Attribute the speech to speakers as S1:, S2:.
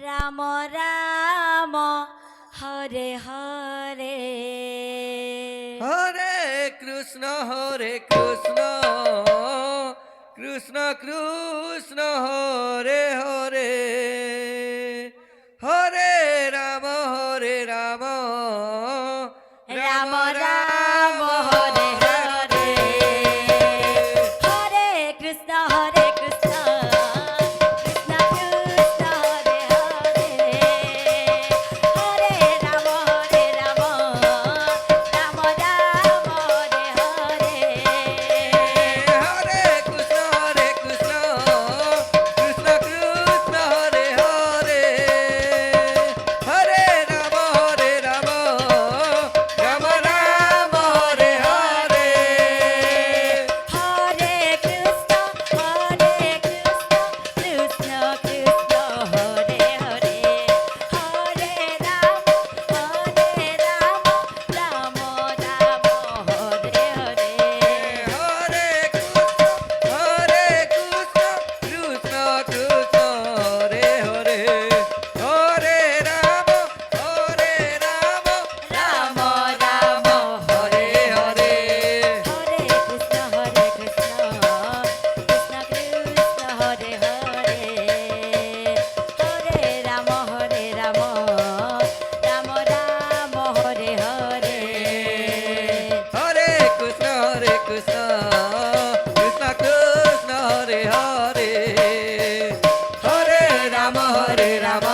S1: Ram Ram Hare Hare
S2: Hare Krishna Krishna Krishna Hare Hare Hare Ram
S1: Ram Ram Hare Hare Hare Krishna Krishna Krishna Hare Hare Hare Ram Ram Ram Hare Hare
S2: Hare Krishna Krishna Krishna Krishna Hare Hare Hare Ram Ram Ram Hare Hare
S1: Hare Krishna Krishna Krishna Hare Hare Hare Ram Ram Ram Hare Hare
S2: Hare Krishna Krishna Krishna Hare Hare Hare Ram
S1: Ram Ram
S2: Hare Hare
S1: Hare Krishna Krishna Krishna Hare Hare Hare Ram Ram Ram Hare Hare
S2: Hare Krishna Krishna Krishna Krishna Hare Hare Hare Ram